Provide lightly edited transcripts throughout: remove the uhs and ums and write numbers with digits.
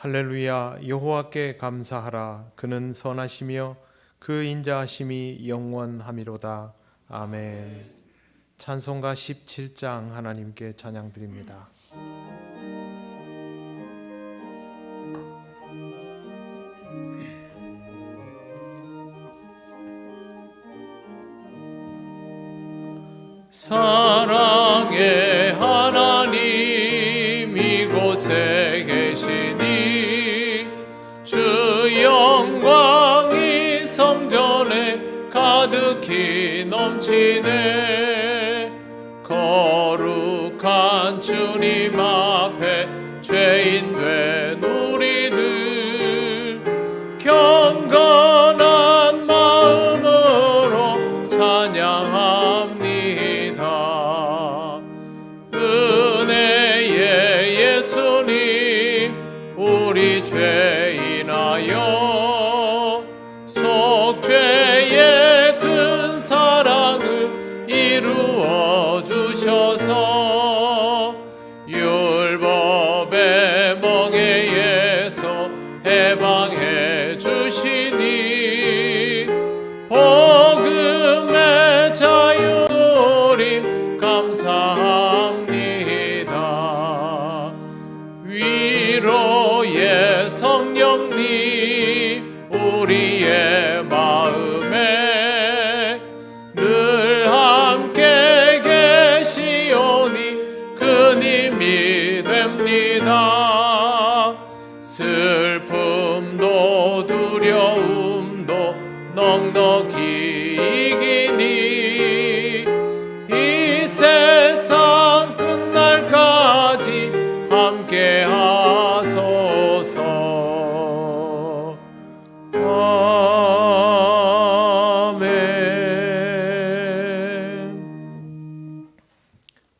할렐루야. 여호와께 감사하라. 그는 선하시며 그 인자하심이 영원하미로다. 아멘. 찬송가 17장 하나님께 찬양드립니다. 사랑의 하나님 이곳에 계시니 주 영광이 성전에 가득히 넘치네. 거룩한 주님 앞에 죄인 된 우리들 경건한 마음으로 찬양합니다. 은혜의 예수님 우리 죄인하여 속죄의 큰 사랑을 이루어 주셔서 율법의 멍에에서 해방해 주시니 복음의 자유 누림 감사합니다. 위로의 성령님 우리의 마음에 늘 함께 계시오니 큰 힘이 됩니다. 슬픔도 두려움도 넉넉히 이기니 이 세상 끝날까지 함께 하소서. 아멘.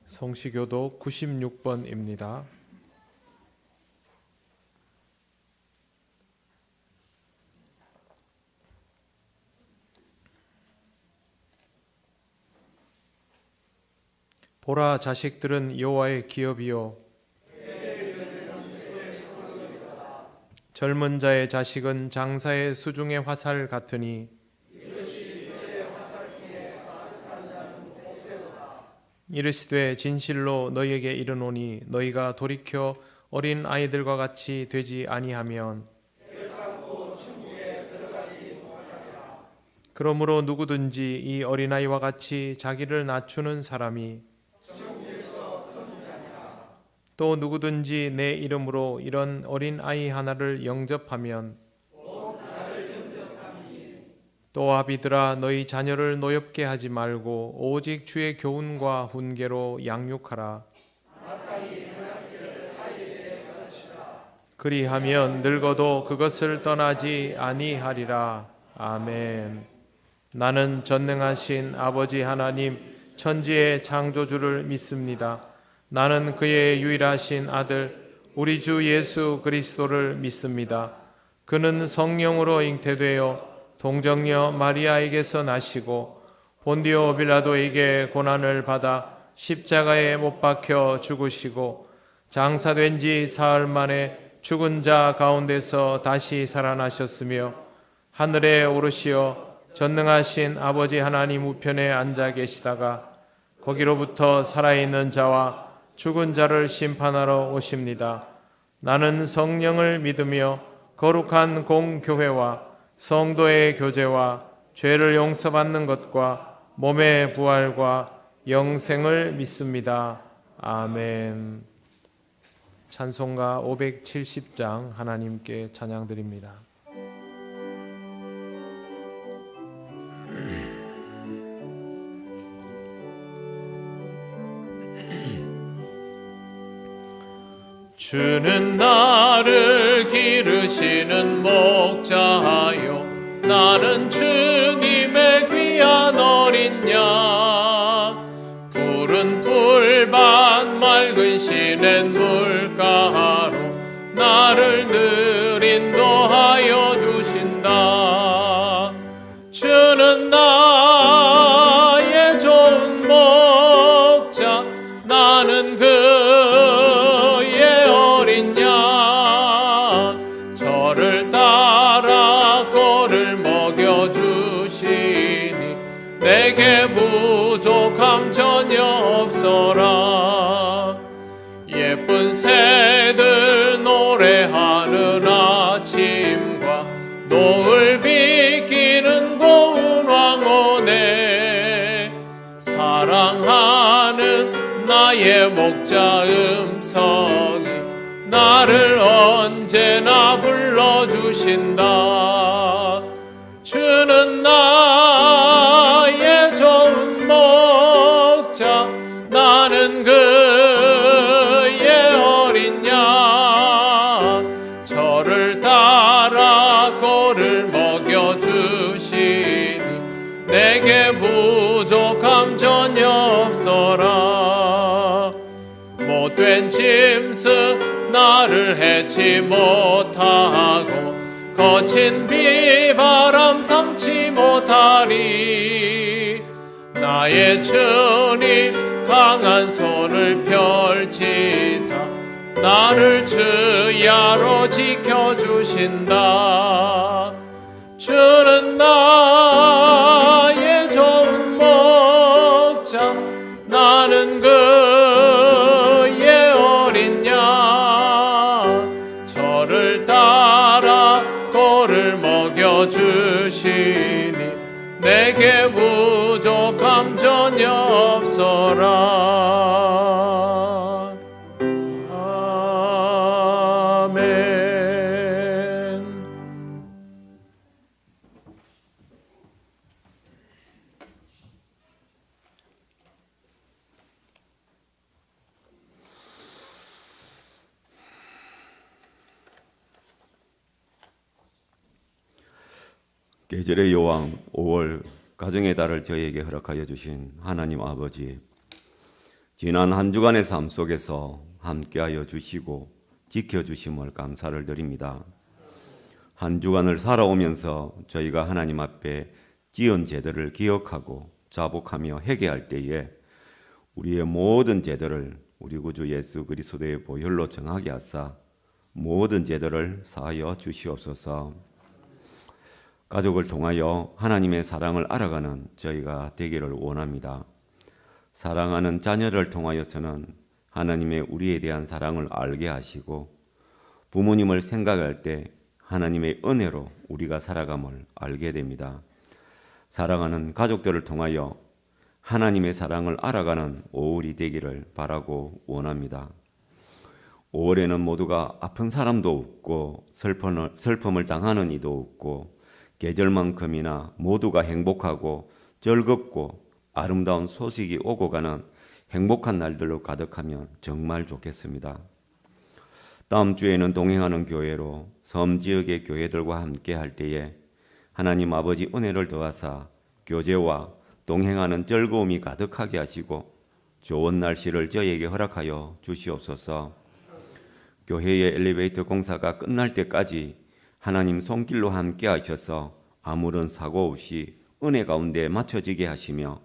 성시교독 96번입니다. 보라, 자식들은 여호와의 기업이요 젊은 자의 자식은 장사의 수중의 화살 같으니 이르시되 진실로 너희에게 이르노니 너희가 돌이켜 어린 아이들과 같이 되지 아니하면 그러므로 누구든지 이 어린아이와 같이 자기를 낮추는 사람이 또 누구든지 내 이름으로 이런 어린아이 하나를 영접하면 또 아비들아 너희 자녀를 노엽게 하지 말고 오직 주의 교훈과 훈계로 양육하라. 그리하면 늙어도 그것을 떠나지 아니하리라. 아멘. 나는 전능하신 아버지 하나님 천지의 창조주를 믿습니다. 나는 그의 유일하신 아들 우리 주 예수 그리스도를 믿습니다. 그는 성령으로 잉태되어 동정녀 마리아에게서 나시고 본디오 빌라도에게 고난을 받아 십자가에 못 박혀 죽으시고 장사된 지 사흘 만에 죽은 자 가운데서 다시 살아나셨으며 하늘에 오르시어 전능하신 아버지 하나님 우편에 앉아 계시다가 거기로부터 살아있는 자와 죽은 자를 심판하러 오십니다. 나는 성령을 믿으며 거룩한 공교회와 성도의 교제와 죄를 용서받는 것과 몸의 부활과 영생을 믿습니다. 아멘. 찬송가 570장 하나님께 찬양드립니다. 주는 나를 기르시는 목자요 나는 주님의 귀한 어린 양 푸른 풀밭 맑은 시냇 물가로 나를 늘 인도하여 주신다. 주는 나의 좋은 목자 나는 그의 어린 양 없어라. 예쁜 새들 노래하는 아침과 노을 비키는 고운 황혼에 사랑하는 나의 목자 음성이 나를 언제나 불러주신다. 주는 나의 좋은 목자, 나는 그의 어린 양. 저를 따라 꼴을 먹여주시니 내게 부족함 전혀 없어라. 못된 짐승 나를 해치 못하고 거친 비바람 삼지 못하리. 나의 주님 강한 손을 펼치사 나를 주야로 지켜주신다. 주는 나의 좋은 목자, 나는 그의 어린 양. 저를 따라 꼴을 먹여주시니 내게 부족함 전혀 없어라. 아멘. 계절의 여왕 5월 가정의 달을 저에게 허락하여 주신 하나님 아버지, 지난 한 주간의 삶 속에서 함께하여 주시고 지켜주심을 감사를 드립니다. 한 주간을 살아오면서 저희가 하나님 앞에 지은 죄들을 기억하고 자복하며 회개할 때에 우리의 모든 죄들을 우리 구주 예수 그리스도의 보혈로 정하게 하사 모든 죄들을 사하여 주시옵소서. 가족을 통하여 하나님의 사랑을 알아가는 저희가 되기를 원합니다. 사랑하는 자녀를 통하여서는 하나님의 우리에 대한 사랑을 알게 하시고 부모님을 생각할 때 하나님의 은혜로 우리가 살아감을 알게 됩니다. 사랑하는 가족들을 통하여 하나님의 사랑을 알아가는 5월이 되기를 바라고 원합니다. 5월에는 모두가 아픈 사람도 없고 슬픔을 당하는 이도 없고 계절만큼이나 모두가 행복하고 즐겁고 아름다운 소식이 오고 가는 행복한 날들로 가득하면 정말 좋겠습니다. 다음 주에는 동행하는 교회로 섬 지역의 교회들과 함께 할 때에 하나님 아버지 은혜를 더하사 교제와 동행하는 즐거움이 가득하게 하시고 좋은 날씨를 저에게 허락하여 주시옵소서. 교회의 엘리베이터 공사가 끝날 때까지 하나님 손길로 함께 하셔서 아무런 사고 없이 은혜 가운데 맞춰지게 하시며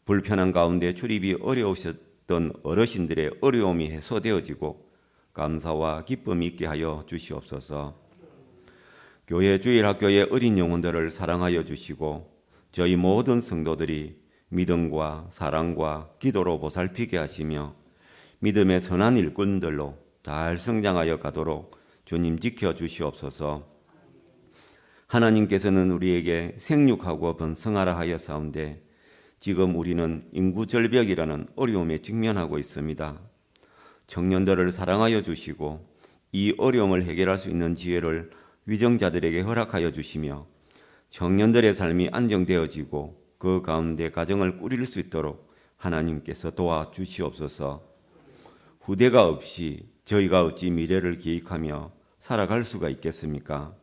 불편한 가운데 출입이 어려우셨던 어르신들의 어려움이 해소되어지고 감사와 기쁨이 있게 하여 주시옵소서. 교회 주일학교의 어린 영혼들을 사랑하여 주시고 저희 모든 성도들이 믿음과 사랑과 기도로 보살피게 하시며 믿음의 선한 일꾼들로 잘 성장하여 가도록 주님 지켜주시옵소서. 하나님께서는 우리에게 생육하고 번성하라 하였사온데 지금 우리는 인구 절벽이라는 어려움에 직면하고 있습니다. 청년들을 사랑하여 주시고 이 어려움을 해결할 수 있는 지혜를 위정자들에게 허락하여 주시며 청년들의 삶이 안정되어지고 그 가운데 가정을 꾸릴 수 있도록 하나님께서 도와주시옵소서. 후대가 없이 저희가 어찌 미래를 기획하며 살아갈 수가 있겠습니까?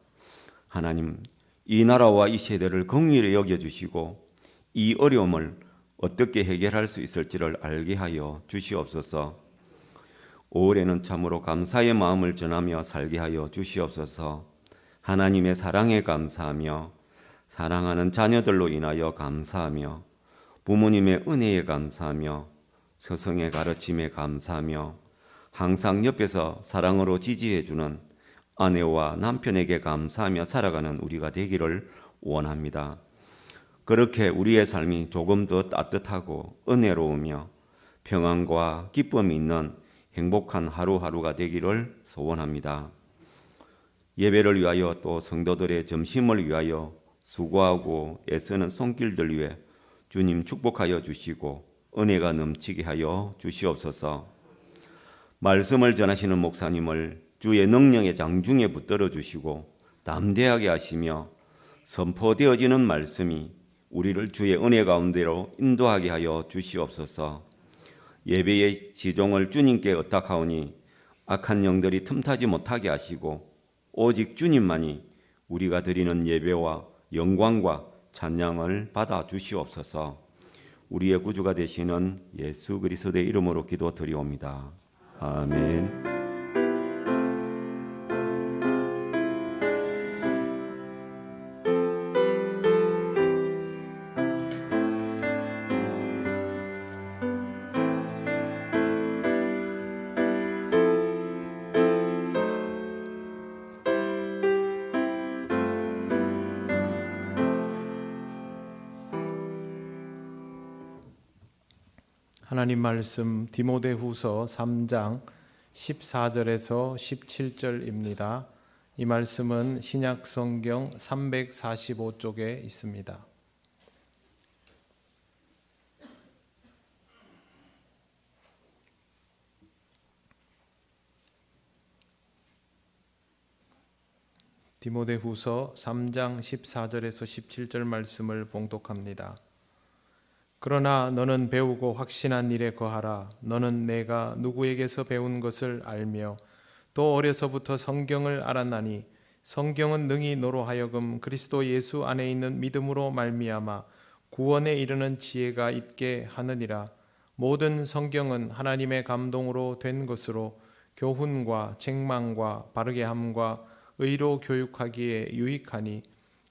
하나님, 이 나라와 이 세대를 긍휼히 여겨주시고 이 어려움을 어떻게 해결할 수 있을지를 알게 하여 주시옵소서. 5월에는 참으로 감사의 마음을 전하며 살게 하여 주시옵소서. 하나님의 사랑에 감사하며 사랑하는 자녀들로 인하여 감사하며 부모님의 은혜에 감사하며 스승의 가르침에 감사하며 항상 옆에서 사랑으로 지지해주는 아내와 남편에게 감사하며 살아가는 우리가 되기를 원합니다. 그렇게 우리의 삶이 조금 더 따뜻하고 은혜로우며 평안과 기쁨이 있는 행복한 하루하루가 되기를 소원합니다. 예배를 위하여 또 성도들의 점심을 위하여 수고하고 애쓰는 손길들 위해 주님 축복하여 주시고 은혜가 넘치게 하여 주시옵소서. 말씀을 전하시는 목사님을 주의 능력의 장중에 붙들어 주시고 담대하게 하시며 선포되어지는 말씀이 우리를 주의 은혜 가운데로 인도하게 하여 주시옵소서. 예배의 지종을 주님께 의탁하오니 악한 영들이 틈타지 못하게 하시고 오직 주님만이 우리가 드리는 예배와 영광과 찬양을 받아 주시옵소서. 우리의 구주가 되시는 예수 그리스도의 이름으로 기도드리옵니다. 아멘. 하나님 말씀 디모데후서 3장 14절에서 17절입니다. 이 말씀은 신약 성경 345쪽에 있습니다. 디모데후서 3장 14절에서 17절 말씀을 봉독합니다. 그러나 너는 배우고 확신한 일에 거하라. 너는 내가 누구에게서 배운 것을 알며 또 어려서부터 성경을 알았나니 성경은 능히 너로 하여금 그리스도 예수 안에 있는 믿음으로 말미암아 구원에 이르는 지혜가 있게 하느니라. 모든 성경은 하나님의 감동으로 된 것으로 교훈과 책망과 바르게 함과 의로 교육하기에 유익하니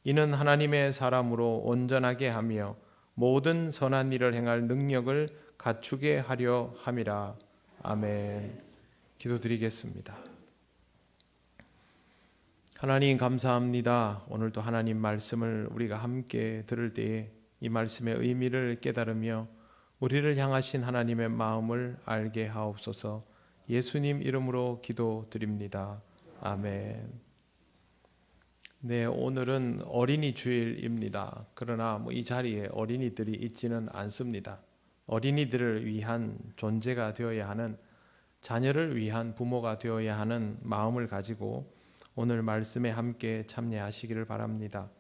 이는 하나님의 사람으로 온전하게 하며 모든 선한 일을 행할 능력을 갖추게 하려 함이라. 아멘. 기도드리겠습니다. 하나님 감사합니다. 오늘도 하나님 말씀을 우리가 함께 들을 때에 이 말씀의 의미를 깨달으며 우리를 향하신 하나님의 마음을 알게 하옵소서. 예수님 이름으로 기도드립니다. 아멘. 네, 오늘은 어린이 주일입니다. 그러나 이 자리에 어린이들이 있지는 않습니다. 어린이들을 위한 존재가 되어야 하는, 자녀를 위한 부모가 되어야 하는 마음을 가지고 오늘 말씀에 함께 참여하시기를 바랍니다.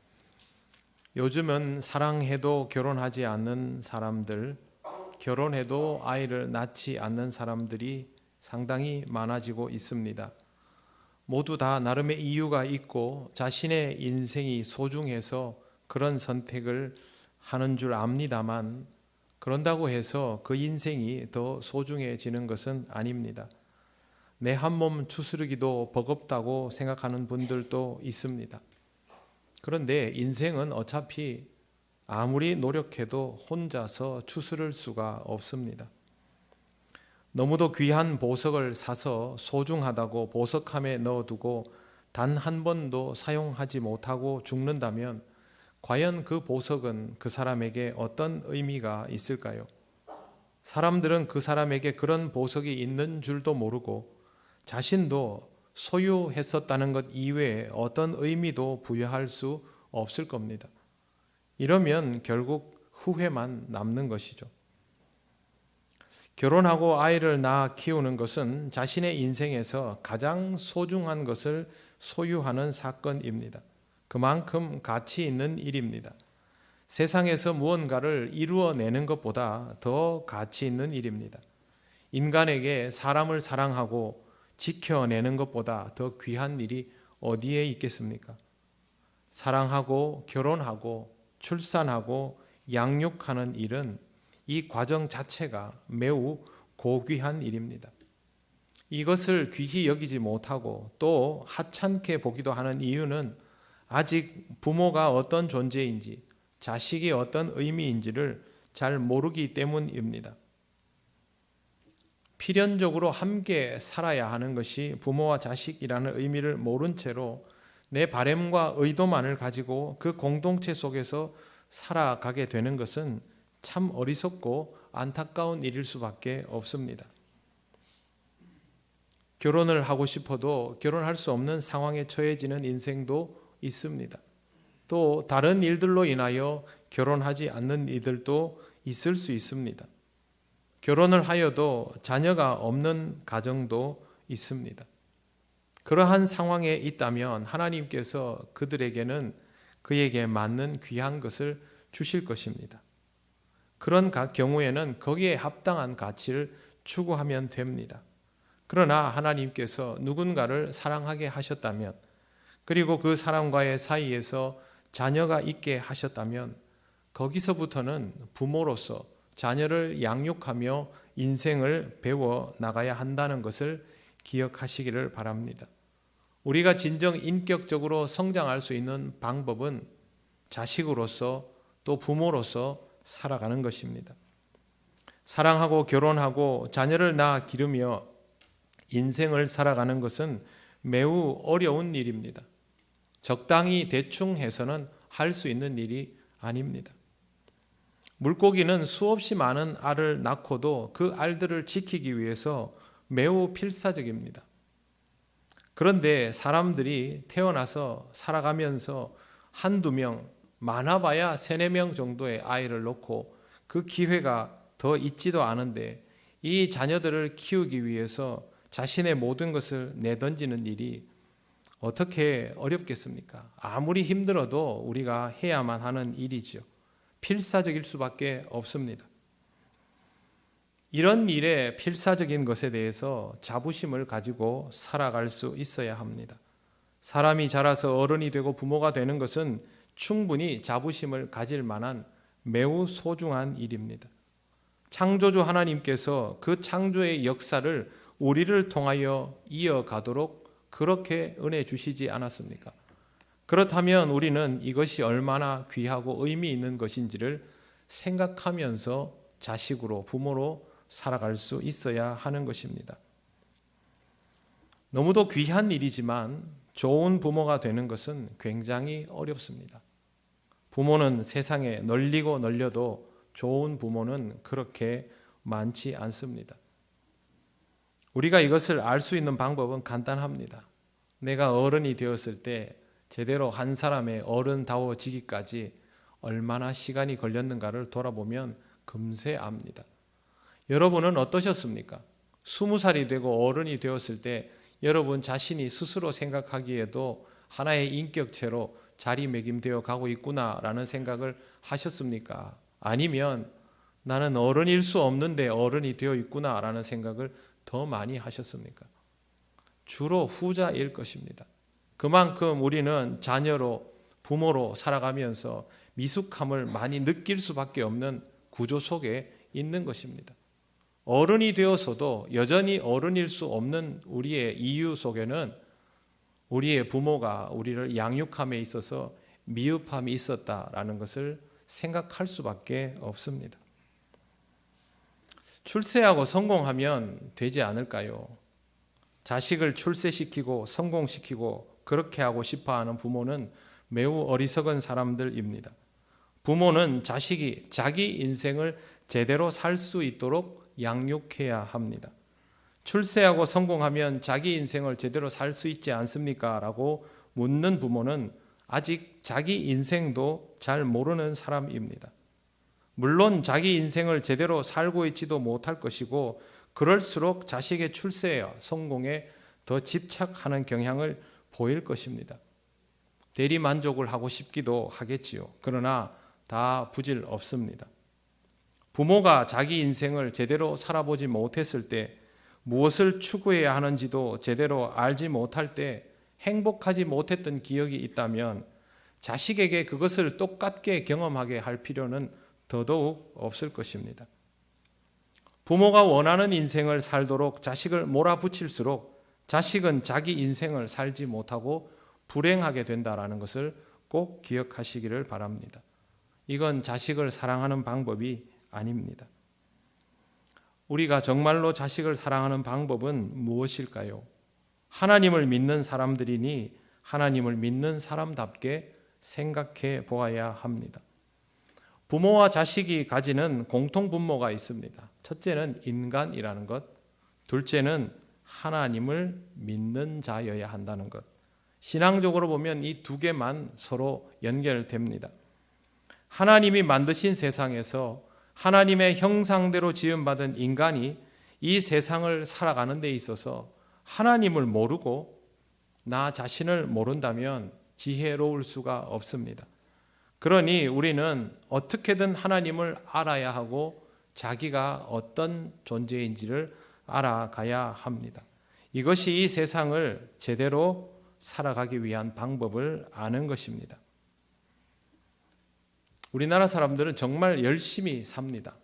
요즘은 사랑해도 결혼하지 않는 사람들, 결혼해도 아이를 낳지 않는 사람들이 상당히 많아지고 있습니다. 모두 다 나름의 이유가 있고 자신의 인생이 소중해서 그런 선택을 하는 줄 압니다만, 그런다고 해서 그 인생이 더 소중해지는 것은 아닙니다. 내 한 몸 추스르기도 버겁다고 생각하는 분들도 있습니다. 그런데 인생은 어차피 아무리 노력해도 혼자서 추스를 수가 없습니다. 너무도 귀한 보석을 사서 소중하다고 보석함에 넣어두고 단 한 번도 사용하지 못하고 죽는다면 과연 그 보석은 그 사람에게 어떤 의미가 있을까요? 사람들은 그 사람에게 그런 보석이 있는 줄도 모르고 자신도 소유했었다는 것 이외에 어떤 의미도 부여할 수 없을 겁니다. 이러면 결국 후회만 남는 것이죠. 결혼하고 아이를 낳아 키우는 것은 자신의 인생에서 가장 소중한 것을 소유하는 사건입니다. 그만큼 가치 있는 일입니다. 세상에서 무언가를 이루어내는 것보다 더 가치 있는 일입니다. 인간에게 사람을 사랑하고 지켜내는 것보다 더 귀한 일이 어디에 있겠습니까? 사랑하고 결혼하고 출산하고 양육하는 일은 이 과정 자체가 매우 고귀한 일입니다. 이것을 귀히 여기지 못하고 또 하찮게 보기도 하는 이유는 아직 부모가 어떤 존재인지, 자식이 어떤 의미인지를 잘 모르기 때문입니다. 필연적으로 함께 살아야 하는 것이 부모와 자식이라는 의미를 모른 채로 내 바램과 의도만을 가지고 그 공동체 속에서 살아가게 되는 것은 참 어리석고 안타까운 일일 수밖에 없습니다. 결혼을 하고 싶어도 결혼할 수 없는 상황에 처해지는 인생도 있습니다. 또 다른 일들로 인하여 결혼하지 않는 이들도 있을 수 있습니다. 결혼을 하여도 자녀가 없는 가정도 있습니다. 그러한 상황에 있다면 하나님께서 그들에게는 그에게 맞는 귀한 것을 주실 것입니다. 그런 경우에는 거기에 합당한 가치를 추구하면 됩니다. 그러나 하나님께서 누군가를 사랑하게 하셨다면, 그리고 그 사람과의 사이에서 자녀가 있게 하셨다면 거기서부터는 부모로서 자녀를 양육하며 인생을 배워 나가야 한다는 것을 기억하시기를 바랍니다. 우리가 진정 인격적으로 성장할 수 있는 방법은 자식으로서 또 부모로서 살아가는 것입니다. 사랑하고 결혼하고 자녀를 낳아 기르며 인생을 살아가는 것은 매우 어려운 일입니다. 적당히 대충 해서는 할 수 있는 일이 아닙니다. 물고기는 수없이 많은 알을 낳고도 그 알들을 지키기 위해서 매우 필사적입니다. 그런데 사람들이 태어나서 살아가면서 한두 명, 많아봐야 3-4명 정도의 아이를 놓고 그 기회가 더 있지도 않은데 이 자녀들을 키우기 위해서 자신의 모든 것을 내던지는 일이 어떻게 어렵겠습니까? 아무리 힘들어도 우리가 해야만 하는 일이죠. 필사적일 수밖에 없습니다. 이런 일에 필사적인 것에 대해서 자부심을 가지고 살아갈 수 있어야 합니다. 사람이 자라서 어른이 되고 부모가 되는 것은 충분히 자부심을 가질 만한 매우 소중한 일입니다. 창조주 하나님께서 그 창조의 역사를 우리를 통하여 이어가도록 그렇게 은혜 주시지 않았습니까? 그렇다면 우리는 이것이 얼마나 귀하고 의미 있는 것인지를 생각하면서 자식으로, 부모로 살아갈 수 있어야 하는 것입니다. 너무도 귀한 일이지만 좋은 부모가 되는 것은 굉장히 어렵습니다. 부모는 세상에 널리고 널려도 좋은 부모는 그렇게 많지 않습니다. 우리가 이것을 알 수 있는 방법은 간단합니다. 내가 어른이 되었을 때 제대로 한 사람의 어른다워지기까지 얼마나 시간이 걸렸는가를 돌아보면 금세 압니다. 여러분은 어떠셨습니까? 20살이 되고 어른이 되었을 때 여러분 자신이 스스로 생각하기에도 하나의 인격체로 자리매김되어 가고 있구나라는 생각을 하셨습니까? 아니면 나는 어른일 수 없는데 어른이 되어 있구나라는 생각을 더 많이 하셨습니까? 주로 후자일 것입니다. 그만큼 우리는 자녀로, 부모로 살아가면서 미숙함을 많이 느낄 수밖에 없는 구조 속에 있는 것입니다. 어른이 되어서도 여전히 어른일 수 없는 우리의 이유 속에는 우리의 부모가 우리를 양육함에 있어서 미흡함이 있었다라는 것을 생각할 수밖에 없습니다. 출세하고 성공하면 되지 않을까요? 자식을 출세시키고 성공시키고 그렇게 하고 싶어하는 부모는 매우 어리석은 사람들입니다. 부모는 자식이 자기 인생을 제대로 살 수 있도록 양육해야 합니다. 출세하고 성공하면 자기 인생을 제대로 살 수 있지 않습니까? 라고 묻는 부모는 아직 자기 인생도 잘 모르는 사람입니다. 물론 자기 인생을 제대로 살고 있지도 못할 것이고 그럴수록 자식의 출세와 성공에 더 집착하는 경향을 보일 것입니다. 대리만족을 하고 싶기도 하겠지요. 그러나 다 부질 없습니다. 부모가 자기 인생을 제대로 살아보지 못했을 때 무엇을 추구해야 하는지도 제대로 알지 못할 때 행복하지 못했던 기억이 있다면 자식에게 그것을 똑같게 경험하게 할 필요는 더더욱 없을 것입니다. 부모가 원하는 인생을 살도록 자식을 몰아붙일수록 자식은 자기 인생을 살지 못하고 불행하게 된다는 것을 꼭 기억하시기를 바랍니다. 이건 자식을 사랑하는 방법이 아닙니다. 우리가 정말로 자식을 사랑하는 방법은 무엇일까요? 하나님을 믿는 사람들이니 하나님을 믿는 사람답게 생각해 보아야 합니다. 부모와 자식이 가지는 공통 분모가 있습니다. 첫째는 인간이라는 것, 둘째는 하나님을 믿는 자여야 한다는 것. 신앙적으로 보면 이 두 개만 서로 연결됩니다. 하나님이 만드신 세상에서 하나님의 형상대로 지음받은 인간이 이 세상을 살아가는 데 있어서 하나님을 모르고 나 자신을 모른다면 지혜로울 수가 없습니다. 그러니 우리는 어떻게든 하나님을 알아야 하고 자기가 어떤 존재인지를 알아가야 합니다. 이것이 이 세상을 제대로 살아가기 위한 방법을 아는 것입니다. 우리나라 사람들은 정말 열심히 삽니다.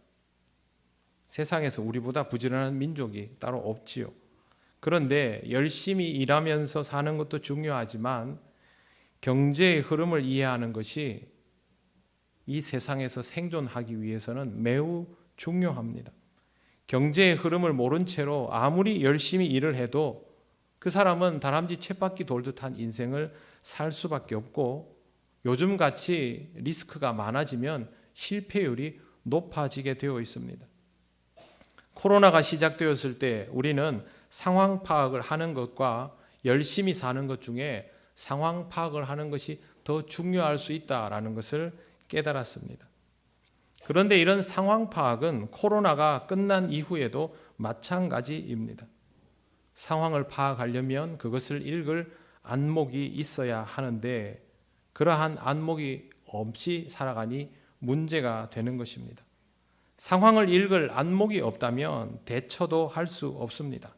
세상에서 우리보다 부지런한 민족이 따로 없지요. 그런데 열심히 일하면서 사는 것도 중요하지만 경제의 흐름을 이해하는 것이 이 세상에서 생존하기 위해서는 매우 중요합니다. 경제의 흐름을 모른 채로 아무리 열심히 일을 해도 그 사람은 다람쥐 쳇바퀴 돌듯한 인생을 살 수밖에 없고 요즘같이 리스크가 많아지면 실패율이 높아지게 되어 있습니다. 코로나가 시작되었을 때 우리는 상황 파악을 하는 것과 열심히 사는 것 중에 상황 파악을 하는 것이 더 중요할 수 있다라는 것을 깨달았습니다. 그런데 이런 상황 파악은 코로나가 끝난 이후에도 마찬가지입니다. 상황을 파악하려면 그것을 읽을 안목이 있어야 하는데 그러한 안목이 없이 살아가니 문제가 되는 것입니다. 상황을 읽을 안목이 없다면 대처도 할 수 없습니다.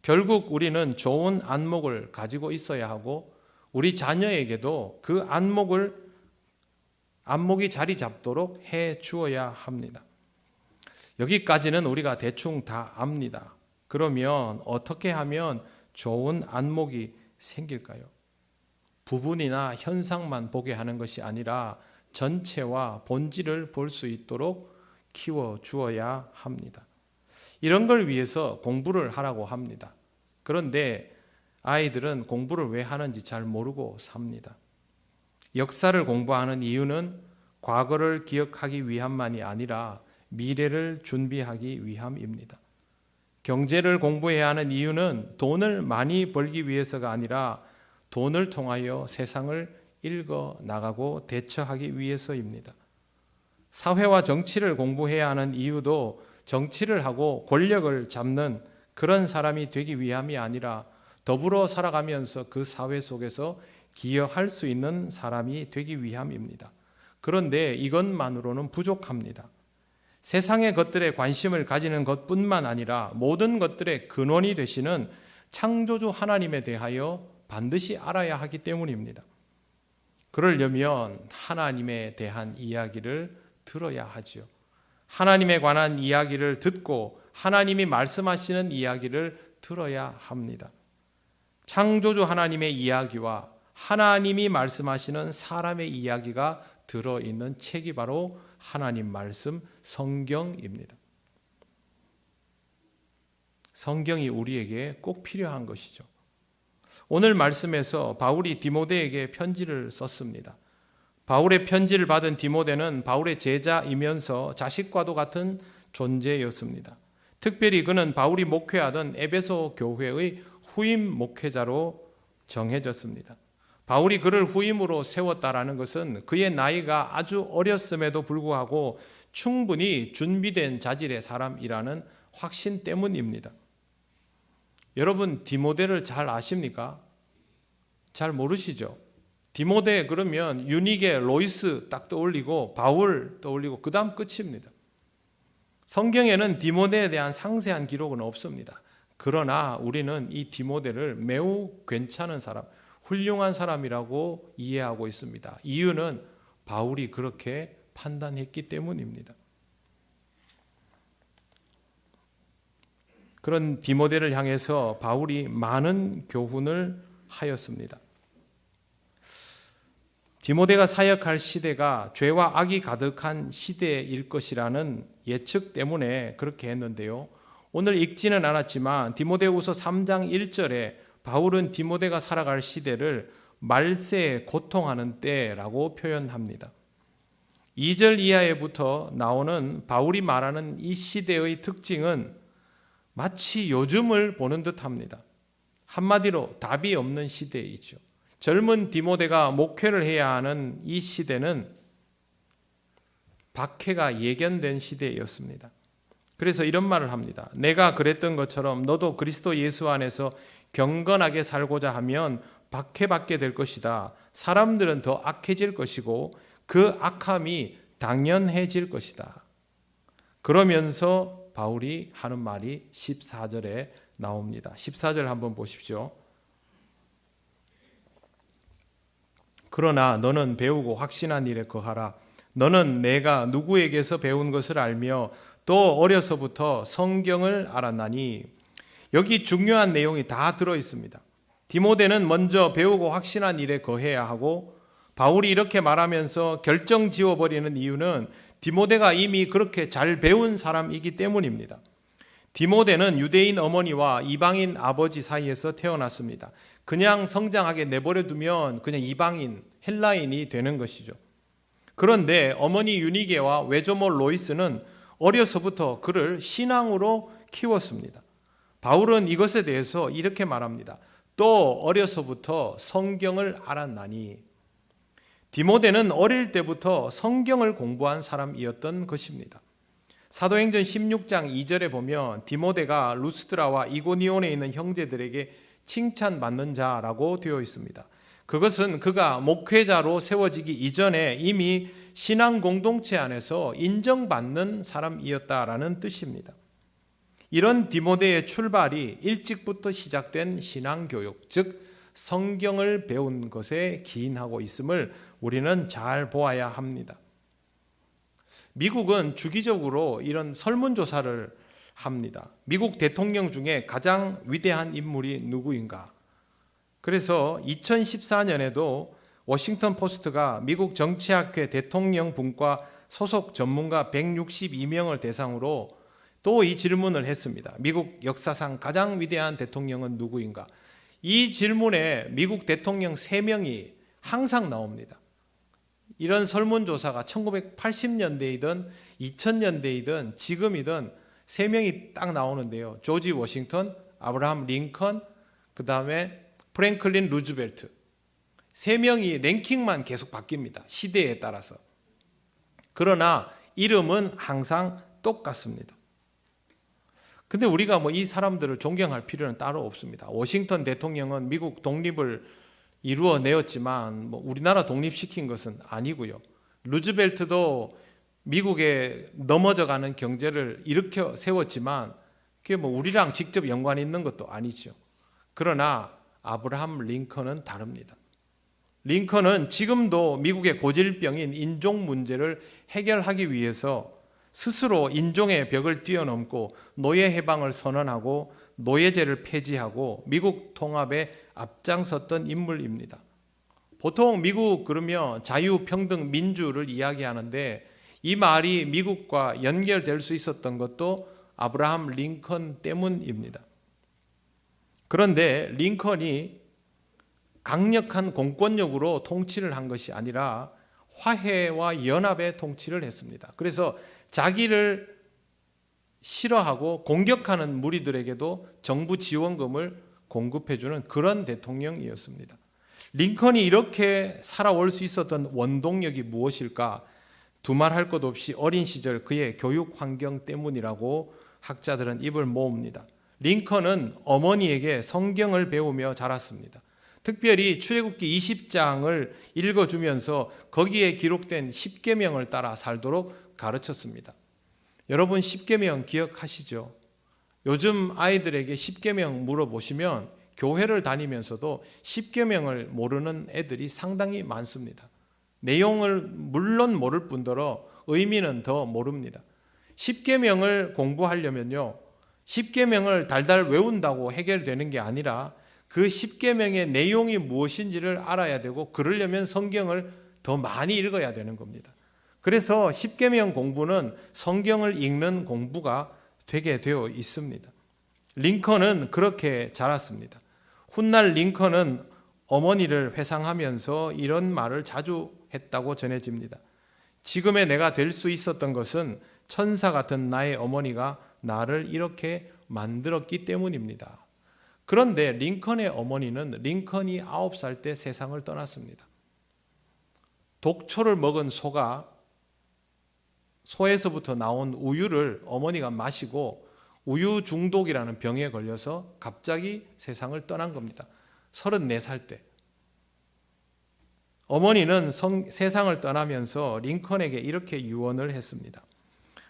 결국 우리는 좋은 안목을 가지고 있어야 하고 우리 자녀에게도 그 안목이 자리 잡도록 해 주어야 합니다. 여기까지는 우리가 대충 다 압니다. 그러면 어떻게 하면 좋은 안목이 생길까요? 부분이나 현상만 보게 하는 것이 아니라 전체와 본질을 볼 수 있도록 키워 주어야 합니다. 이런 걸 위해서 공부를 하라고 합니다. 그런데 아이들은 공부를 왜 하는지 잘 모르고 삽니다. 역사를 공부하는 이유는 과거를 기억하기 위함만이 아니라 미래를 준비하기 위함입니다. 경제를 공부해야 하는 이유는 돈을 많이 벌기 위해서가 아니라 돈을 통하여 세상을 읽어 나가고 대처하기 위해서입니다. 사회와 정치를 공부해야 하는 이유도 정치를 하고 권력을 잡는 그런 사람이 되기 위함이 아니라 더불어 살아가면서 그 사회 속에서 기여할 수 있는 사람이 되기 위함입니다. 그런데 이것만으로는 부족합니다. 세상의 것들에 관심을 가지는 것뿐만 아니라 모든 것들의 근원이 되시는 창조주 하나님에 대하여 반드시 알아야 하기 때문입니다. 그러려면 하나님에 대한 이야기를 들어야 하지요. 하나님에 관한 이야기를 듣고 하나님이 말씀하시는 이야기를 들어야 합니다. 창조주 하나님의 이야기와 하나님이 말씀하시는 사람의 이야기가 들어있는 책이 바로 하나님 말씀 성경입니다. 성경이 우리에게 꼭 필요한 것이죠. 오늘 말씀에서 바울이 디모데에게 편지를 썼습니다. 바울의 편지를 받은 디모데는 바울의 제자이면서 자식과도 같은 존재였습니다. 특별히 그는 바울이 목회하던 에베소 교회의 후임 목회자로 정해졌습니다. 바울이 그를 후임으로 세웠다라는 것은 그의 나이가 아주 어렸음에도 불구하고 충분히 준비된 자질의 사람이라는 확신 때문입니다. 여러분 디모데를 잘 아십니까? 잘 모르시죠? 디모데 그러면 유니게 로이스 딱 떠올리고 바울 떠올리고 그 다음 끝입니다. 성경에는 디모데에 대한 상세한 기록은 없습니다. 그러나 우리는 이 디모데를 매우 괜찮은 사람, 훌륭한 사람이라고 이해하고 있습니다. 이유는 바울이 그렇게 판단했기 때문입니다. 그런 디모데를 향해서 바울이 많은 교훈을 하였습니다. 디모데가 사역할 시대가 죄와 악이 가득한 시대일 것이라는 예측 때문에 그렇게 했는데요. 오늘 읽지는 않았지만 디모데후서 3장 1절에 바울은 디모데가 살아갈 시대를 말세에 고통하는 때라고 표현합니다. 2절 이하에부터 나오는 바울이 말하는 이 시대의 특징은 마치 요즘을 보는 듯합니다. 한마디로 답이 없는 시대이죠. 젊은 디모데가 목회를 해야 하는 이 시대는 박해가 예견된 시대였습니다. 그래서 이런 말을 합니다. 내가 그랬던 것처럼 너도 그리스도 예수 안에서 경건하게 살고자 하면 박해받게 될 것이다. 사람들은 더 악해질 것이고 그 악함이 당연해질 것이다. 그러면서 바울이 하는 말이 14절에 나옵니다. 14절 한번 보십시오. 그러나 너는 배우고 확신한 일에 거하라. 너는 내가 누구에게서 배운 것을 알며 또 어려서부터 성경을 알았나니. 여기 중요한 내용이 다 들어 있습니다. 디모데는 먼저 배우고 확신한 일에 거해야 하고, 바울이 이렇게 말하면서 결정 지워버리는 이유는 디모데가 이미 그렇게 잘 배운 사람이기 때문입니다. 디모데는 유대인 어머니와 이방인 아버지 사이에서 태어났습니다. 그냥 성장하게 내버려 두면 그냥 이방인, 헬라인이 되는 것이죠. 그런데 어머니 유니게와 외조모 로이스는 어려서부터 그를 신앙으로 키웠습니다. 바울은 이것에 대해서 이렇게 말합니다. 또 어려서부터 성경을 알았나니. 디모데는 어릴 때부터 성경을 공부한 사람이었던 것입니다. 사도행전 16장 2절에 보면 디모데가 루스드라와 이고니온에 있는 형제들에게 칭찬받는 자라고 되어 있습니다. 그것은 그가 목회자로 세워지기 이전에 이미 신앙 공동체 안에서 인정받는 사람이었다라는 뜻입니다. 이런 디모데의 출발이 일찍부터 시작된 신앙교육, 즉 성경을 배운 것에 기인하고 있음을 우리는 잘 보아야 합니다. 미국은 주기적으로 이런 설문조사를 합니다. 미국 대통령 중에 가장 위대한 인물이 누구인가? 그래서 2014년에도 워싱턴 포스트가 미국 정치학회 대통령 분과 소속 전문가 162명을 대상으로 또 이 질문을 했습니다. 미국 역사상 가장 위대한 대통령은 누구인가? 이 질문에 미국 대통령 3명이 항상 나옵니다. 이런 설문조사가 1980년대이든 2000년대이든 지금이든 3명이 딱 나오는데요. 조지 워싱턴, 아브라함 링컨, 그 다음에 프랭클린 루즈벨트. 3명이 랭킹만 계속 바뀝니다. 시대에 따라서. 그러나 이름은 항상 똑같습니다. 근데 우리가 이 사람들을 존경할 필요는 따로 없습니다. 워싱턴 대통령은 미국 독립을 이루어내었지만 우리나라 독립시킨 것은 아니고요. 루즈벨트도 미국의 넘어져가는 경제를 일으켜 세웠지만 그게 우리랑 직접 연관이 있는 것도 아니죠. 그러나 아브라함 링컨은 다릅니다. 링컨은 지금도 미국의 고질병인 인종 문제를 해결하기 위해서 스스로 인종의 벽을 뛰어넘고 노예 해방을 선언하고 노예제를 폐지하고 미국 통합에 앞장섰던 인물입니다. 보통 미국 그러면 자유, 평등, 민주를 이야기하는데 이 말이 미국과 연결될 수 있었던 것도 아브라함 링컨 때문입니다. 그런데 링컨이 강력한 공권력으로 통치를 한 것이 아니라 화해와 연합의 통치를 했습니다. 그래서 자기를 싫어하고 공격하는 무리들에게도 정부 지원금을 공급해주는 그런 대통령이었습니다. 링컨이 이렇게 살아올 수 있었던 원동력이 무엇일까? 두말할 것 없이 어린 시절 그의 교육 환경 때문이라고 학자들은 입을 모읍니다. 링컨은 어머니에게 성경을 배우며 자랐습니다. 특별히 출애굽기 20장을 읽어주면서 거기에 기록된 10계명을 따라 살도록 가르쳤습니다. 여러분 10계명 기억하시죠? 요즘 아이들에게 10계명 물어보시면 교회를 다니면서도 10계명을 모르는 애들이 상당히 많습니다. 내용을 물론 모를 뿐더러 의미는 더 모릅니다. 10계명을 공부하려면요, 10계명을 달달 외운다고 해결되는 게 아니라 그 10계명의 내용이 무엇인지를 알아야 되고, 그러려면 성경을 더 많이 읽어야 되는 겁니다. 그래서 10계명 공부는 성경을 읽는 공부가 되게 되어 있습니다. 링컨은 그렇게 자랐습니다. 훗날 링컨은 어머니를 회상하면서 이런 말을 자주 했다고 전해집니다. 지금의 내가 될 수 있었던 것은 천사 같은 나의 어머니가 나를 이렇게 만들었기 때문입니다. 그런데 링컨의 어머니는 링컨이 9살 때 세상을 떠났습니다. 독초를 먹은 소에서부터 나온 우유를 어머니가 마시고 우유 중독이라는 병에 걸려서 갑자기 세상을 떠난 겁니다. 34살 때. 어머니는 세상을 떠나면서 링컨에게 이렇게 유언을 했습니다.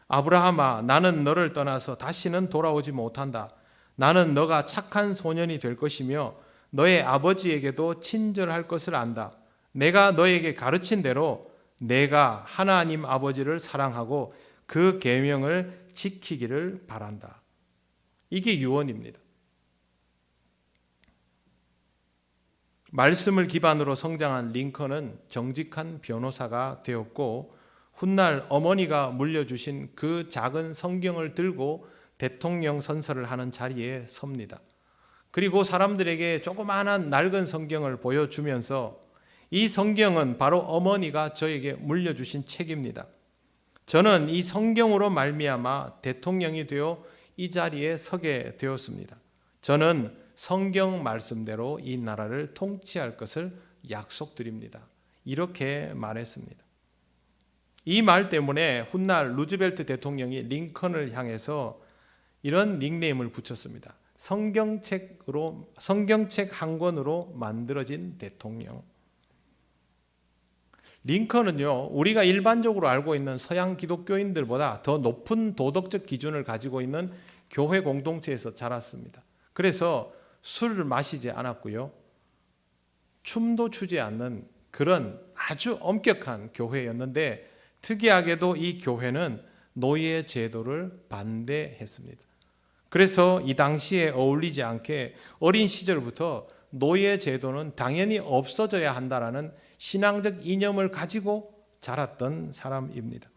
아브라함아, 나는 너를 떠나서 다시는 돌아오지 못한다. 나는 너가 착한 소년이 될 것이며 너의 아버지에게도 친절할 것을 안다. 내가 너에게 가르친 대로 내가 하나님 아버지를 사랑하고 그 계명을 지키기를 바란다. 이게 유언입니다. 말씀을 기반으로 성장한 링컨은 정직한 변호사가 되었고 훗날 어머니가 물려주신 그 작은 성경을 들고 대통령 선서를 하는 자리에 섭니다. 그리고 사람들에게 조그마한 낡은 성경을 보여주면서 이 성경은 바로 어머니가 저에게 물려주신 책입니다. 저는 이 성경으로 말미암아 대통령이 되어 이 자리에 서게 되었습니다. 저는 성경 말씀대로 이 나라를 통치할 것을 약속드립니다. 이렇게 말했습니다. 이 말 때문에 훗날 루즈벨트 대통령이 링컨을 향해서 이런 닉네임을 붙였습니다. 성경책 한 권으로 만들어진 대통령. 링컨은요, 우리가 일반적으로 알고 있는 서양 기독교인들보다 더 높은 도덕적 기준을 가지고 있는 교회 공동체에서 자랐습니다. 그래서 술을 마시지 않았고요, 춤도 추지 않는 그런 아주 엄격한 교회였는데 특이하게도 이 교회는 노예 제도를 반대했습니다. 그래서 이 당시에 어울리지 않게 어린 시절부터 노예 제도는 당연히 없어져야 한다라는 신앙적 이념을 가지고 자랐던 사람입니다.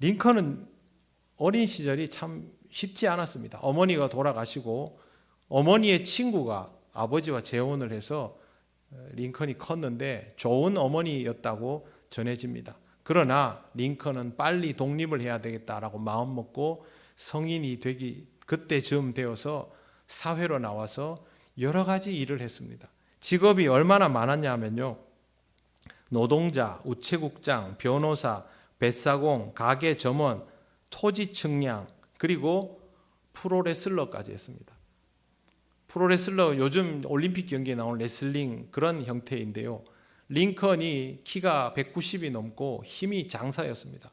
링컨은 어린 시절이 참 쉽지 않았습니다. 어머니가 돌아가시고 어머니의 친구가 아버지와 재혼을 해서 링컨이 컸는데 좋은 어머니였다고 전해집니다. 그러나 링컨은 빨리 독립을 해야 되겠다라고 마음먹고 성인이 되기 그때쯤 되어서 사회로 나와서 여러 가지 일을 했습니다. 직업이 얼마나 많았냐 하면요, 노동자, 우체국장, 변호사, 뱃사공, 가게 점원, 토지 측량, 그리고 프로레슬러까지 했습니다. 프로레슬러, 요즘 올림픽 경기에 나오는 레슬링 그런 형태인데요, 링컨이 키가 190이 넘고 힘이 장사였습니다.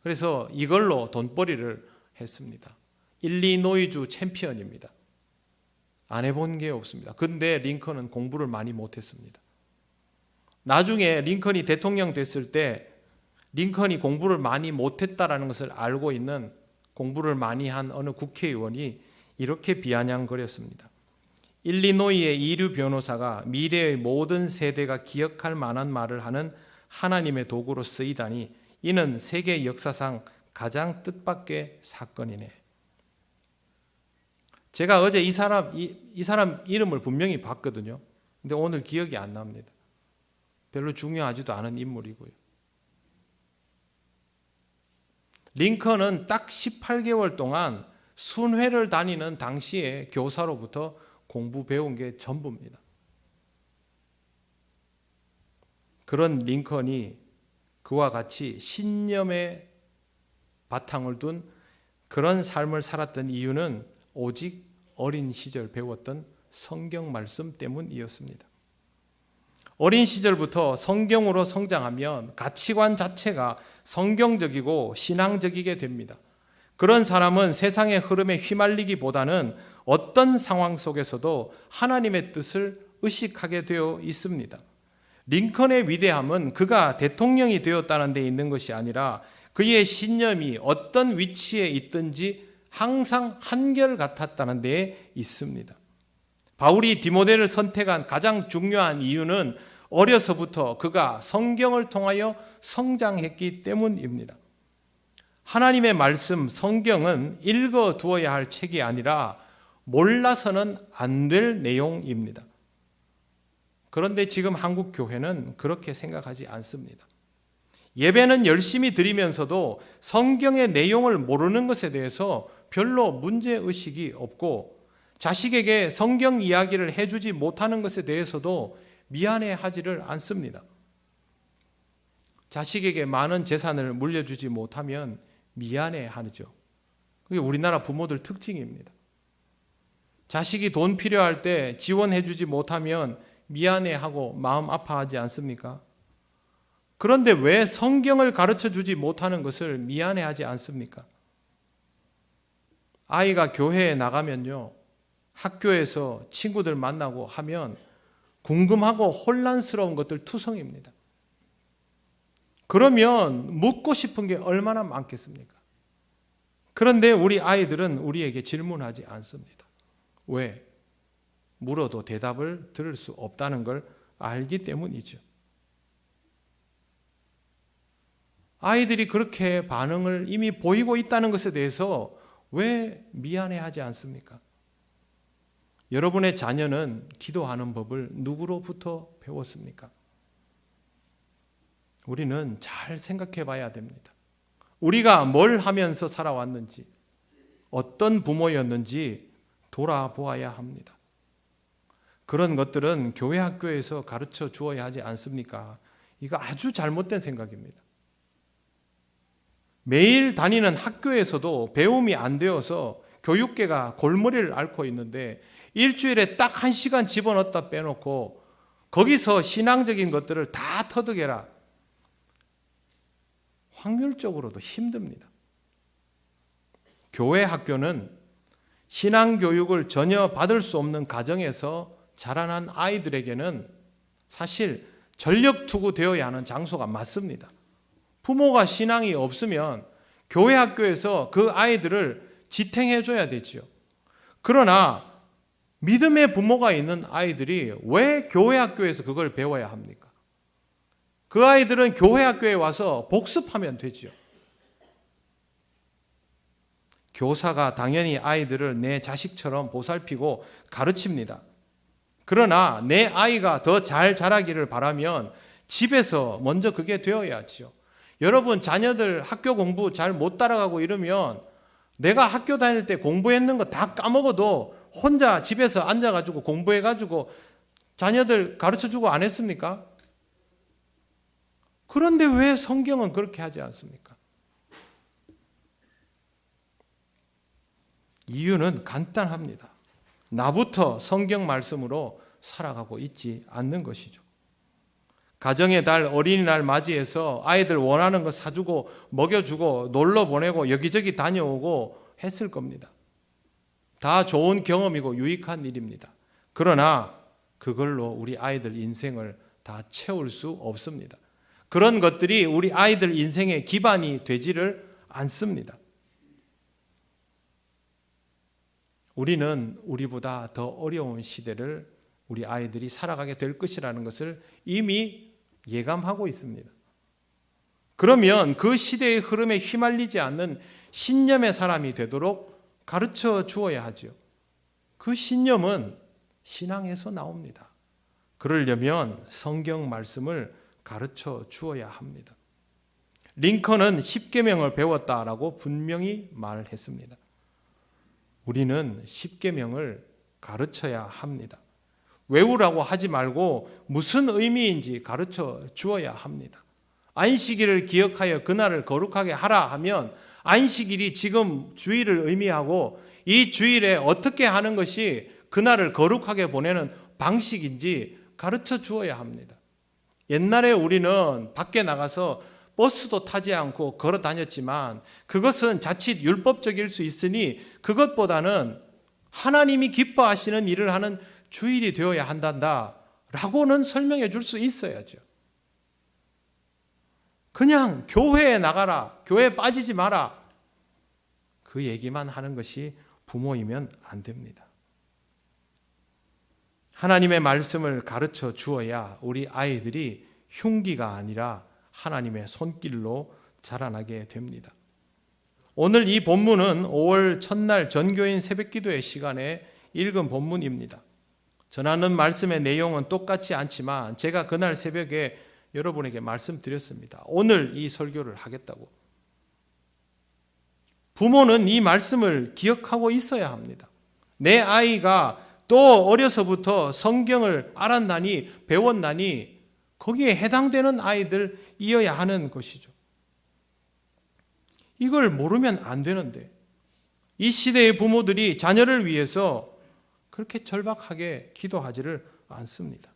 그래서 이걸로 돈벌이를 했습니다. 일리노이주 챔피언입니다. 안 해본 게 없습니다. 근데 링컨은 공부를 많이 못했습니다. 나중에 링컨이 대통령 됐을 때 링컨이 공부를 많이 못했다라는 것을 알고 있는 공부를 많이 한 어느 국회의원이 이렇게 비아냥거렸습니다. 일리노이의 이류 변호사가 미래의 모든 세대가 기억할 만한 말을 하는 하나님의 도구로 쓰이다니 이는 세계 역사상 가장 뜻밖의 사건이네. 제가 어제 이 사람 이름을 분명히 봤거든요. 근데 오늘 기억이 안 납니다. 별로 중요하지도 않은 인물이고요. 링컨은 딱 18개월 동안 순회를 다니는 당시에 교사로부터 공부 배운 게 전부입니다. 그런 링컨이 그와 같이 신념의 바탕을 둔 그런 삶을 살았던 이유는 오직 어린 시절 배웠던 성경 말씀 때문이었습니다. 어린 시절부터 성경으로 성장하면 가치관 자체가 성경적이고 신앙적이게 됩니다. 그런 사람은 세상의 흐름에 휘말리기보다는 어떤 상황 속에서도 하나님의 뜻을 의식하게 되어 있습니다. 링컨의 위대함은 그가 대통령이 되었다는 데 있는 것이 아니라 그의 신념이 어떤 위치에 있든지 항상 한결같았다는 데 있습니다. 바울이 디모데를 선택한 가장 중요한 이유는 어려서부터 그가 성경을 통하여 성장했기 때문입니다. 하나님의 말씀, 성경은 읽어두어야 할 책이 아니라 몰라서는 안 될 내용입니다. 그런데 지금 한국 교회는 그렇게 생각하지 않습니다. 예배는 열심히 드리면서도 성경의 내용을 모르는 것에 대해서 별로 문제의식이 없고 자식에게 성경 이야기를 해주지 못하는 것에 대해서도 미안해하지를 않습니다. 자식에게 많은 재산을 물려주지 못하면 미안해하죠. 그게 우리나라 부모들 특징입니다. 자식이 돈 필요할 때 지원해주지 못하면 미안해하고 마음 아파하지 않습니까? 그런데 왜 성경을 가르쳐주지 못하는 것을 미안해하지 않습니까? 아이가 교회에 나가면요, 학교에서 친구들 만나고 하면 궁금하고 혼란스러운 것들 투성입니다. 그러면 묻고 싶은 게 얼마나 많겠습니까? 그런데 우리 아이들은 우리에게 질문하지 않습니다. 왜? 물어도 대답을 들을 수 없다는 걸 알기 때문이죠. 아이들이 그렇게 반응을 이미 보이고 있다는 것에 대해서 왜 미안해하지 않습니까? 여러분의 자녀는 기도하는 법을 누구로부터 배웠습니까? 우리는 잘 생각해 봐야 됩니다. 우리가 뭘 하면서 살아왔는지, 어떤 부모였는지 돌아보아야 합니다. 그런 것들은 교회 학교에서 가르쳐 주어야 하지 않습니까? 이거 아주 잘못된 생각입니다. 매일 다니는 학교에서도 배움이 안 되어서 교육계가 골머리를 앓고 있는데 일주일에 딱 1시간 집어넣었다 빼놓고 거기서 신앙적인 것들을 다 터득해라. 확률적으로도 힘듭니다. 교회 학교는 신앙교육을 전혀 받을 수 없는 가정에서 자라난 아이들에게는 사실 전력투구되어야 하는 장소가 맞습니다. 부모가 신앙이 없으면 교회 학교에서 그 아이들을 지탱해줘야 되죠. 그러나 믿음의 부모가 있는 아이들이 왜 교회 학교에서 그걸 배워야 합니까? 그 아이들은 교회 학교에 와서 복습하면 되죠. 교사가 당연히 아이들을 내 자식처럼 보살피고 가르칩니다. 그러나 내 아이가 더 잘 자라기를 바라면 집에서 먼저 그게 되어야죠. 여러분 자녀들 학교 공부 잘 못 따라가고 이러면 내가 학교 다닐 때 공부했는 거 다 까먹어도 혼자 집에서 앉아가지고 공부해가지고 자녀들 가르쳐주고 안 했습니까? 그런데 왜 성경은 그렇게 하지 않습니까? 이유는 간단합니다. 나부터 성경 말씀으로 살아가고 있지 않는 것이죠. 가정의 달 어린이날 맞이해서 아이들 원하는 거 사주고 먹여주고 놀러 보내고 여기저기 다녀오고 했을 겁니다. 다 좋은 경험이고 유익한 일입니다. 그러나 그걸로 우리 아이들 인생을 다 채울 수 없습니다. 그런 것들이 우리 아이들 인생의 기반이 되지를 않습니다. 우리는 우리보다 더 어려운 시대를 우리 아이들이 살아가게 될 것이라는 것을 이미 예감하고 있습니다. 그러면 그 시대의 흐름에 휘말리지 않는 신념의 사람이 되도록 가르쳐 주어야 하죠. 그 신념은 신앙에서 나옵니다. 그러려면 성경 말씀을 가르쳐 주어야 합니다. 링컨은 십계명을 배웠다라고 분명히 말을 했습니다. 우리는 십계명을 가르쳐야 합니다. 외우라고 하지 말고 무슨 의미인지 가르쳐 주어야 합니다. 안식일을 기억하여 그날을 거룩하게 하라 하면 안식일이 지금 주일을 의미하고 이 주일에 어떻게 하는 것이 그날을 거룩하게 보내는 방식인지 가르쳐 주어야 합니다. 옛날에 우리는 밖에 나가서 버스도 타지 않고 걸어 다녔지만 그것은 자칫 율법적일 수 있으니 그것보다는 하나님이 기뻐하시는 일을 하는 주일이 되어야 한단다라고는 설명해 줄 수 있어야죠. 그냥 교회에 나가라, 교회에 빠지지 마라 그 얘기만 하는 것이 부모이면 안 됩니다. 하나님의 말씀을 가르쳐 주어야 우리 아이들이 흉기가 아니라 하나님의 손길로 자라나게 됩니다. 오늘 이 본문은 5월 첫날 전교인 새벽기도의 시간에 읽은 본문입니다. 전하는 말씀의 내용은 똑같지 않지만 제가 그날 새벽에 여러분에게 말씀드렸습니다. 오늘 이 설교를 하겠다고. 부모는 이 말씀을 기억하고 있어야 합니다. 내 아이가 또 어려서부터 성경을 알았나니 배웠나니 거기에 해당되는 아이들이어야 하는 것이죠. 이걸 모르면 안 되는데 이 시대의 부모들이 자녀를 위해서 그렇게 절박하게 기도하지를 않습니다.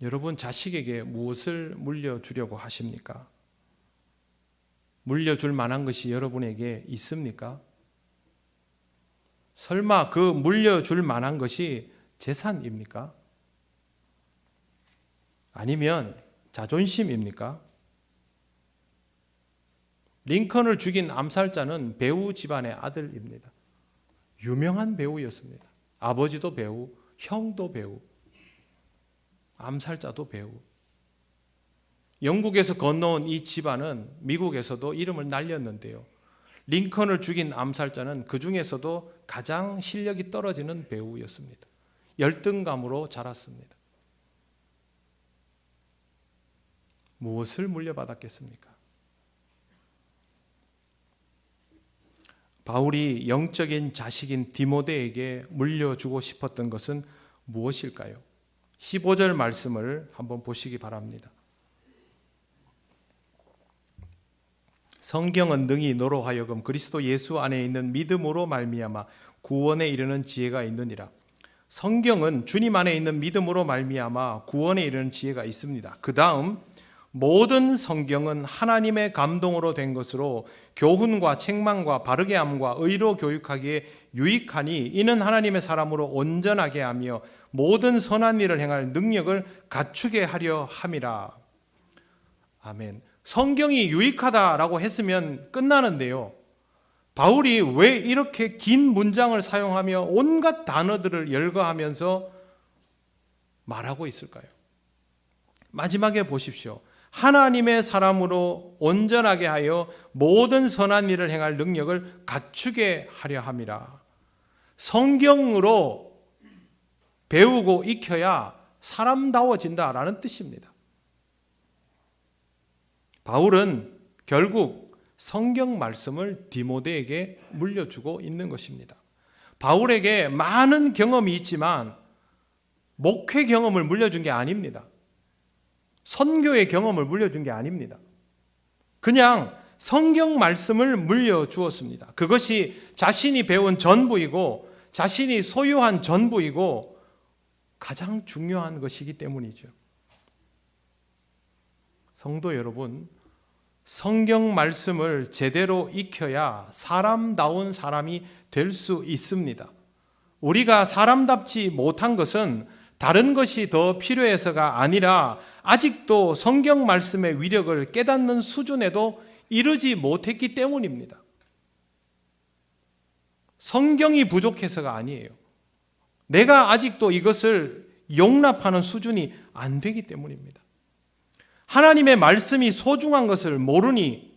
여러분 자식에게 무엇을 물려주려고 하십니까? 물려줄 만한 것이 여러분에게 있습니까? 설마 그 물려줄 만한 것이 재산입니까? 아니면 자존심입니까? 링컨을 죽인 암살자는 배우 집안의 아들입니다. 유명한 배우였습니다. 아버지도 배우, 형도 배우, 암살자도 배우. 영국에서 건너온 이 집안은 미국에서도 이름을 날렸는데요. 링컨을 죽인 암살자는 그 중에서도 가장 실력이 떨어지는 배우였습니다. 열등감으로 자랐습니다. 무엇을 물려받았겠습니까? 바울이 영적인 자식인 디모데에게 물려주고 싶었던 것은 무엇일까요? 15절 말씀을 한번 보시기 바랍니다. 성경은 능히 너로 하여금 그리스도 예수 안에 있는 믿음으로 말미암아 구원에 이르는 지혜가 있느니라. 성경은 주님 안에 있는 믿음으로 말미암아 구원에 이르는 지혜가 있습니다. 그 다음 모든 성경은 하나님의 감동으로 된 것으로 교훈과 책망과 바르게 함과 의로 교육하기에 유익하니 이는 하나님의 사람으로 온전하게 하며 모든 선한 일을 행할 능력을 갖추게 하려 함이라. 아멘. 성경이 유익하다라고 했으면 끝나는데요. 바울이 왜 이렇게 긴 문장을 사용하며 온갖 단어들을 열거하면서 말하고 있을까요? 마지막에 보십시오. 하나님의 사람으로 온전하게 하여 모든 선한 일을 행할 능력을 갖추게 하려 함이라. 성경으로 배우고 익혀야 사람다워진다라는 뜻입니다. 바울은 결국 성경 말씀을 디모데에게 물려주고 있는 것입니다. 바울에게 많은 경험이 있지만 목회 경험을 물려준 게 아닙니다. 선교의 경험을 물려준 게 아닙니다. 그냥 성경 말씀을 물려주었습니다. 그것이 자신이 배운 전부이고 자신이 소유한 전부이고 가장 중요한 것이기 때문이죠. 성도 여러분, 성경 말씀을 제대로 익혀야 사람다운 사람이 될 수 있습니다. 우리가 사람답지 못한 것은 다른 것이 더 필요해서가 아니라 아직도 성경 말씀의 위력을 깨닫는 수준에도 이르지 못했기 때문입니다. 성경이 부족해서가 아니에요. 내가 아직도 이것을 용납하는 수준이 안 되기 때문입니다. 하나님의 말씀이 소중한 것을 모르니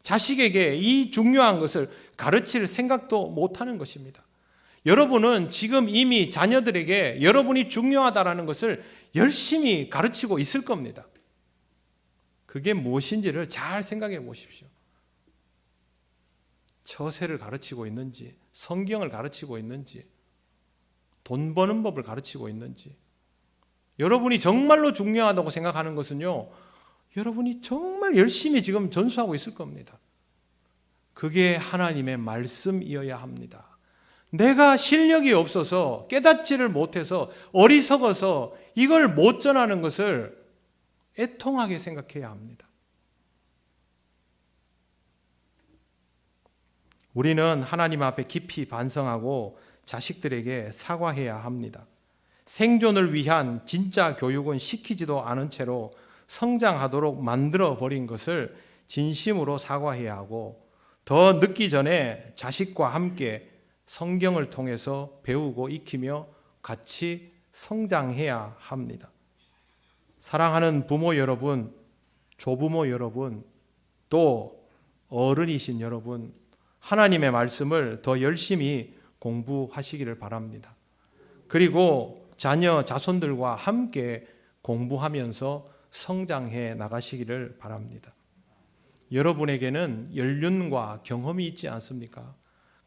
자식에게 이 중요한 것을 가르칠 생각도 못하는 것입니다. 여러분은 지금 이미 자녀들에게 여러분이 중요하다는 것을 열심히 가르치고 있을 겁니다. 그게 무엇인지를 잘 생각해 보십시오. 처세를 가르치고 있는지, 성경을 가르치고 있는지, 돈 버는 법을 가르치고 있는지. 여러분이 정말로 중요하다고 생각하는 것은요, 여러분이 정말 열심히 지금 전수하고 있을 겁니다. 그게 하나님의 말씀이어야 합니다. 내가 실력이 없어서 깨닫지를 못해서 어리석어서 이걸 못 전하는 것을 애통하게 생각해야 합니다. 우리는 하나님 앞에 깊이 반성하고 자식들에게 사과해야 합니다. 생존을 위한 진짜 교육은 시키지도 않은 채로 성장하도록 만들어버린 것을 진심으로 사과해야 하고 더 늦기 전에 자식과 함께 성경을 통해서 배우고 익히며 같이 성장해야 합니다. 사랑하는 부모 여러분, 조부모 여러분, 또 어른이신 여러분, 하나님의 말씀을 더 열심히 공부하시기를 바랍니다. 그리고 자녀, 자손들과 함께 공부하면서 성장해 나가시기를 바랍니다. 여러분에게는 연륜과 경험이 있지 않습니까?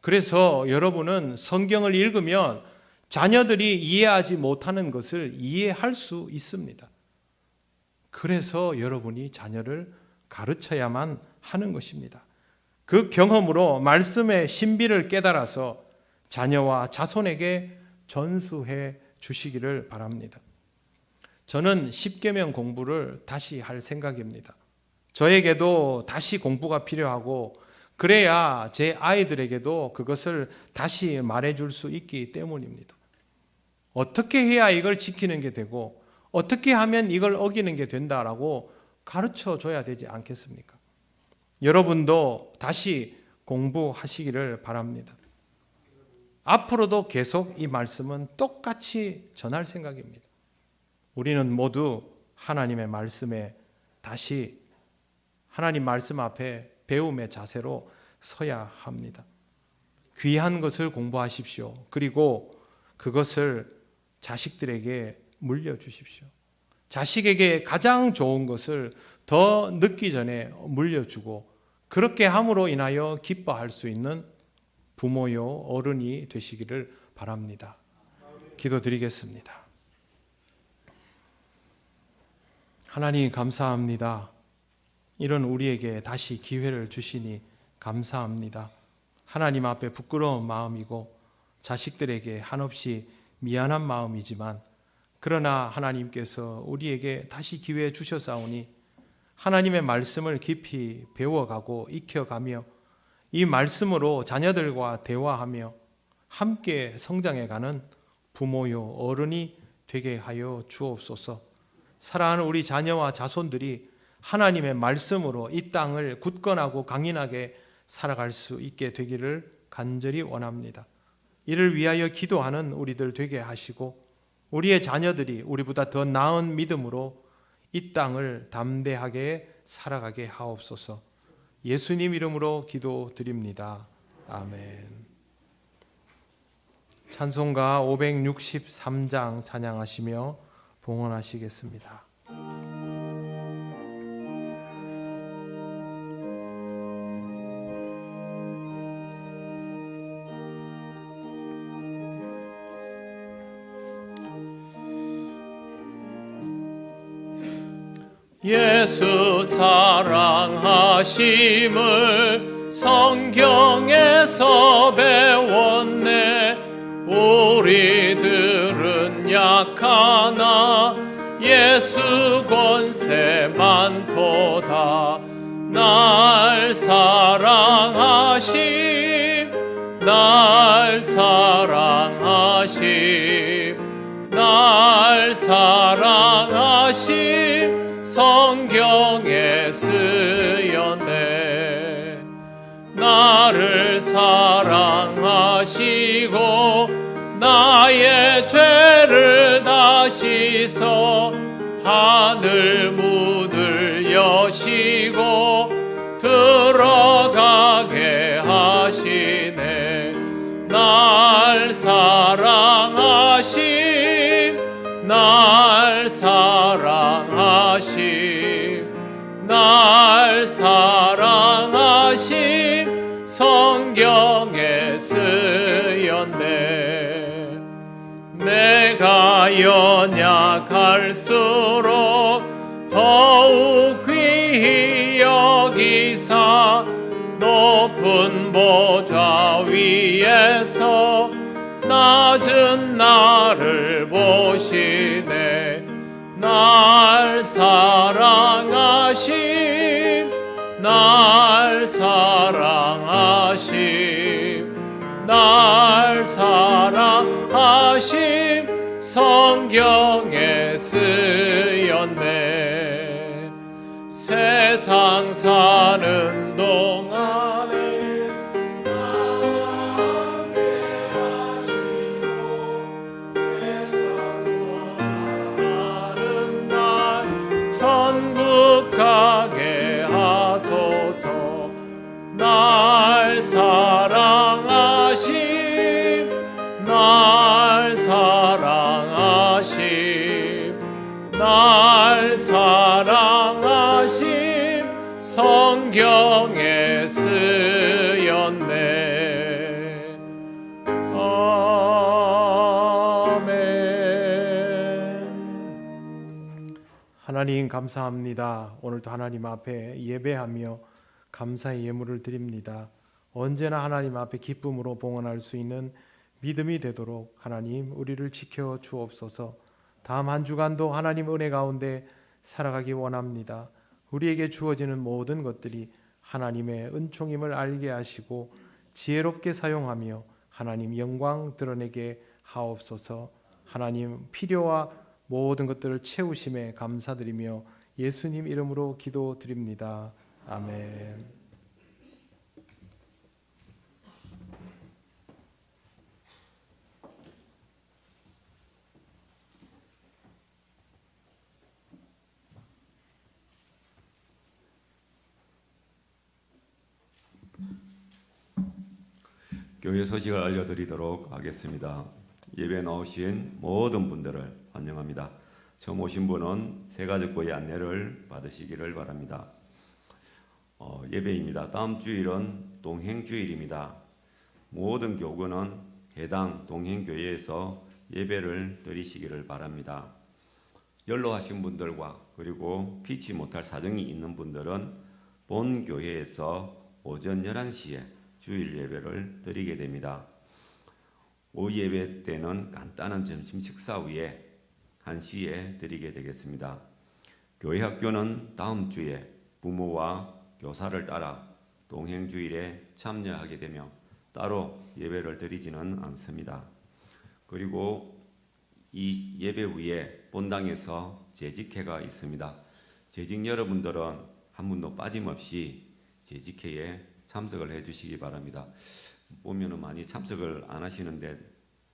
그래서 여러분은 성경을 읽으면 자녀들이 이해하지 못하는 것을 이해할 수 있습니다. 그래서 여러분이 자녀를 가르쳐야만 하는 것입니다. 그 경험으로 말씀의 신비를 깨달아서 자녀와 자손에게 전수해 주시기를 바랍니다. 저는 십계명 공부를 다시 할 생각입니다. 저에게도 다시 공부가 필요하고 그래야 제 아이들에게도 그것을 다시 말해줄 수 있기 때문입니다. 어떻게 해야 이걸 지키는 게 되고 어떻게 하면 이걸 어기는 게 된다라고 가르쳐 줘야 되지 않겠습니까? 여러분도 다시 공부하시기를 바랍니다. 앞으로도 계속 이 말씀은 똑같이 전할 생각입니다. 우리는 모두 하나님의 말씀에 다시 하나님 말씀 앞에 배움의 자세로 서야 합니다. 귀한 것을 공부하십시오. 그리고 그것을 자식들에게 물려주십시오. 자식에게 가장 좋은 것을 더 늦기 전에 물려주고 그렇게 함으로 인하여 기뻐할 수 있는 부모요 어른이 되시기를 바랍니다. 기도드리겠습니다. 하나님 감사합니다. 이런 우리에게 다시 기회를 주시니 감사합니다. 하나님 앞에 부끄러운 마음이고 자식들에게 한없이 미안한 마음이지만 그러나 하나님께서 우리에게 다시 기회 주셨사오니 하나님의 말씀을 깊이 배워가고 익혀가며 이 말씀으로 자녀들과 대화하며 함께 성장해가는 부모요 어른이 되게 하여 주옵소서. 사랑하는 우리 자녀와 자손들이 하나님의 말씀으로 이 땅을 굳건하고 강인하게 살아갈 수 있게 되기를 간절히 원합니다. 이를 위하여 기도하는 우리들 되게 하시고 우리의 자녀들이 우리보다 더 나은 믿음으로 이 땅을 담대하게 살아가게 하옵소서. 예수님 이름으로 기도드립니다. 아멘. 찬송가 563장 찬양하시며 봉헌하시겠습니다. 예수 사랑하심을 성경에서 배웠네. 우리들은 약하나 예수 권세 많도다. 날 사랑하심, 날 사랑하심, 날 사랑하심 성경에 쓰였네. 나를 사랑하시고 나의 죄를 다 씻어 하늘 문을 여시고 들어가게 하시네. 날 사랑하심, 날 사랑하심, 날 사랑하심 성경에 쓰였네. 내가 연약할수록 더욱 귀히 여기사 높은 보좌 위에서 낮은 나를 보시네. 날 사랑하심, 날 사랑하심, 날 사랑하심 성경에 쓰였네. 세상 사는 동안에 가게 하소서. 날 사랑하심, 날 사랑하심 하나님 감사합니다. 오늘도 하나님 앞에 예배하며 감사의 예물을 드립니다. 언제나 하나님 앞에 기쁨으로 봉헌할 수 있는 믿음이 되도록 하나님 우리를 지켜 주옵소서. 다음 한 주간도 하나님 은혜 가운데 살아가기 원합니다. 우리에게 주어지는 모든 것들이 하나님의 은총임을 알게 하시고 지혜롭게 사용하며 하나님 영광 드러내게 하옵소서. 하나님 필요와 모든 것들을 채우심에 감사드리며 예수님 이름으로 기도드립니다. 아멘. 교회 소식을 알려드리도록 하겠습니다. 예배 나오신 모든 분들을 환영합니다. 처음 오신 분은 새가족부의 안내를 받으시기를 바랍니다. 예배입니다. 다음 주일은 동행주일입니다. 모든 교구는 해당 동행교회에서 예배를 드리시기를 바랍니다. 연로하신 분들과 그리고 피치 못할 사정이 있는 분들은 본 교회에서 오전 11시에 주일 예배를 드리게 됩니다. 오후 예배 때는 간단한 점심 식사 후에 1시에 드리게 되겠습니다. 교회 학교는 다음 주에 부모와 교사를 따라 동행주일에 참여하게 되며 따로 예배를 드리지는 않습니다. 그리고 이 예배 후에 본당에서 재직회가 있습니다. 재직 여러분들은 한 분도 빠짐없이 재직회에 참석을 해주시기 바랍니다. 보면은 많이 참석을 안 하시는데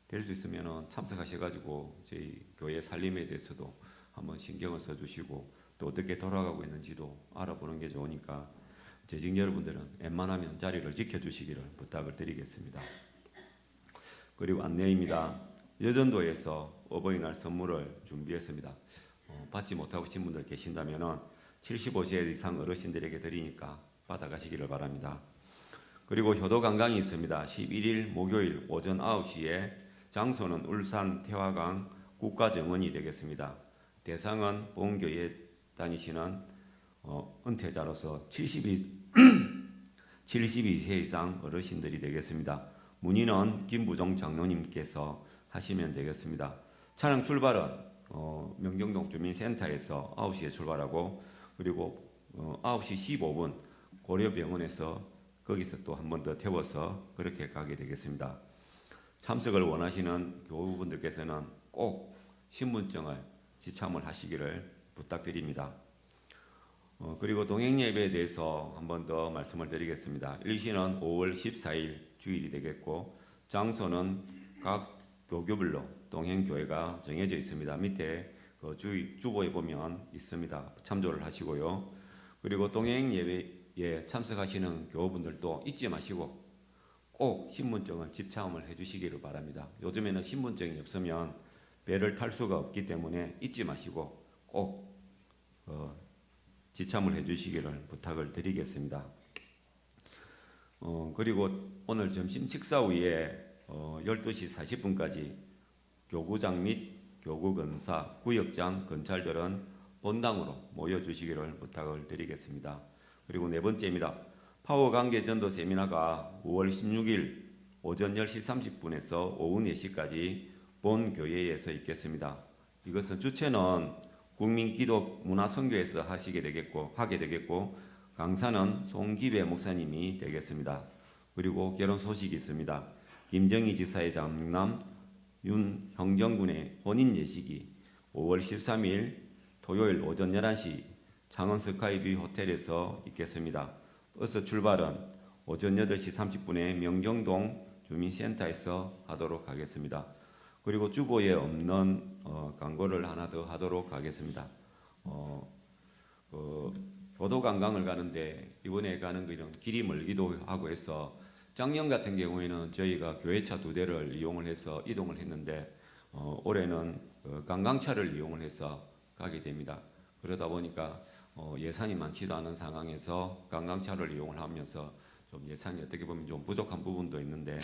될 수 있으면 참석하셔가지고 저희 교회 살림에 대해서도 한번 신경을 써주시고 또 어떻게 돌아가고 있는지도 알아보는 게 좋으니까 재직 여러분들은 웬만하면 자리를 지켜주시기를 부탁을 드리겠습니다. 그리고 안내입니다. 여전도에서 어버이날 선물을 준비했습니다. 받지 못하신 분들 계신다면 75세 이상 어르신들에게 드리니까 받아가시기를 바랍니다. 그리고 효도 관광이 있습니다. 11일 목요일 오전 9시에 장소는 울산 태화강 국가정원이 되겠습니다. 대상은 본교에 다니시는 은퇴자로서 72세 이상 어르신들이 되겠습니다. 문의는 김부종 장로님께서 하시면 되겠습니다. 차량 출발은 명정동 주민센터에서 9시에 출발하고 그리고 9시 15분 고려병원에서 거기서 또 한 번 더 태워서 그렇게 가게 되겠습니다. 참석을 원하시는 교우분들께서는 꼭 신분증을 지참을 하시기를 부탁드립니다. 그리고 동행예배에 대해서 한 번 더 말씀을 드리겠습니다. 일시는 5월 14일 주일이 되겠고 장소는 각 교구별로 동행교회가 정해져 있습니다. 밑에 그 주보에 보면 있습니다. 참조를 하시고요. 그리고 동행예배에 참석하시는 교우분들도 잊지 마시고 꼭 신분증을 지참을 해주시기를 바랍니다. 요즘에는 신분증이 없으면 배를 탈 수가 없기 때문에 잊지 마시고 꼭 지참을 해주시기를 부탁을 드리겠습니다. 그리고 오늘 점심 식사 후에 12시 40분까지 교구장 및 교구근사, 구역장, 검찰들은 본당으로 모여주시기를 부탁을 드리겠습니다. 그리고 네 번째입니다. 파워관계 전도 세미나가 5월 16일 오전 10시 30분에서 오후 4시까지 본 교회에서 있겠습니다. 이것은 주체는 국민기독문화선교에서 하게 되겠고 강사는 송기배 목사님이 되겠습니다. 그리고 결혼 소식이 있습니다. 김정희 지사의 장남 윤형정군의 혼인 예식이 5월 13일 토요일 오전 11시 창원 스카이뷰 호텔에서 있겠습니다. 버스 출발은 오전 8시 30분에 명정동 주민센터에서 하도록 하겠습니다. 그리고 주보에 없는 광고를 하나 더 하도록 하겠습니다. 교도관광을 가는데 이번에 가는 거는 길이 멀기도 하고 해서 작년 같은 경우에는 저희가 교회차 2대를 이용을 해서 이동을 했는데 올해는 관광차를 이용을 해서 가게 됩니다. 그러다 보니까 예산이 많지도 않은 상황에서 관광차를 이용을 하면서 좀 예산이 어떻게 보면 좀 부족한 부분도 있는데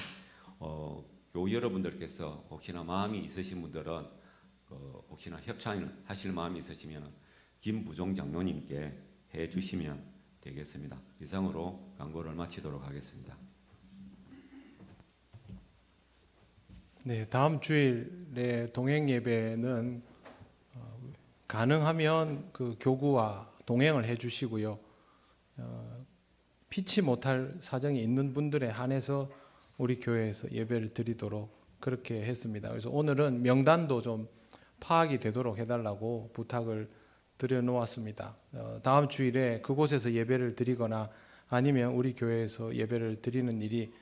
교우 여러분들께서 혹시나 마음이 있으신 분들은 혹시나 협찬을 하실 마음이 있으시면 김부종 장로님께 해 주시면 되겠습니다. 이상으로 강고를 마치도록 하겠습니다. 네, 다음 주일에 동행 예배는 가능하면 그 교구와 동행을 해주시고요. 피치 못할 사정이 있는 분들에 한해서 우리 교회에서 예배를 드리도록 그렇게 했습니다. 그래서 오늘은 명단도 좀 파악이 되도록 해달라고 부탁을 드려놓았습니다. 다음 주일에 그곳에서 예배를 드리거나 아니면 우리 교회에서 예배를 드리는 일이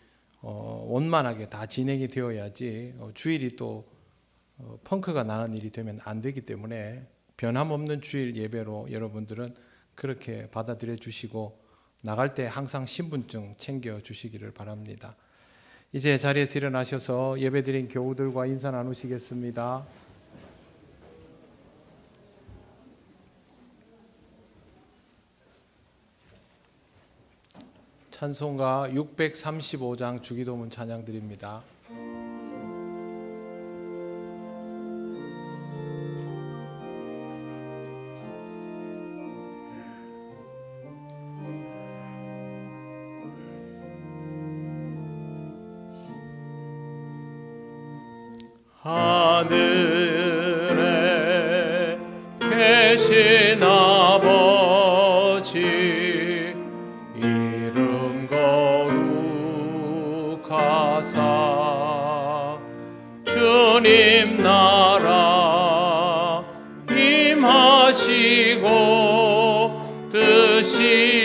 원만하게 다 진행이 되어야지 주일이 또 펑크가 나는 일이 되면 안 되기 때문에 변함없는 주일 예배로 여러분들은 그렇게 받아들여 주시고 나갈 때 항상 신분증 챙겨 주시기를 바랍니다. 이제 자리에서 일어나셔서 예배드린 교우들과 인사 나누시겠습니다. 찬송가 635장 주기도문 찬양 드립니다. 하늘에 계신 아버지 이름 거룩하사 주님 나라 임하시고 뜻이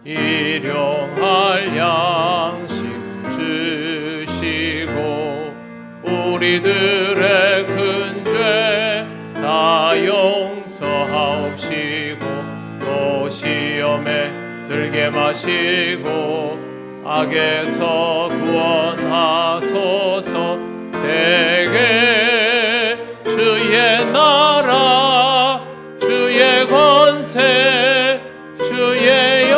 일용할 양식 주시고 우리들의 큰 죄 다 용서하옵시고 또 시험에 들게 마시고 악에서 구원하소서. 대개 주의 나라 주의 권세 주의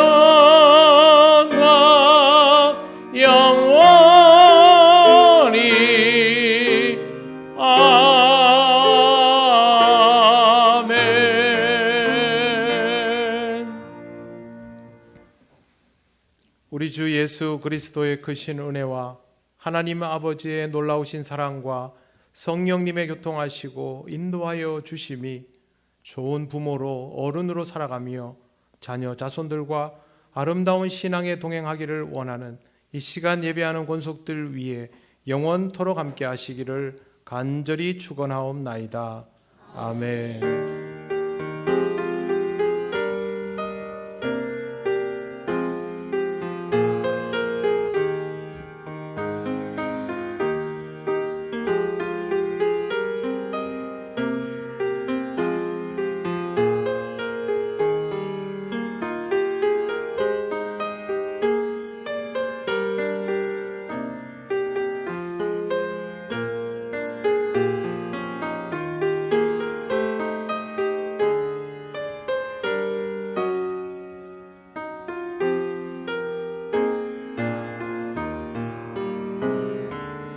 영원히 아멘. 우리 주 예수 그리스도의 크신 은혜와 하나님 아버지의 놀라우신 사랑과 성령님의 교통하시고 인도하여 주심이 좋은 부모로 어른으로 살아가며 자녀 자손들과 아름다운 신앙에 동행하기를 원하는 이 시간 예배하는 권속들 위에 영원토록 함께 하시기를 간절히 축원하옵나이다. 아멘.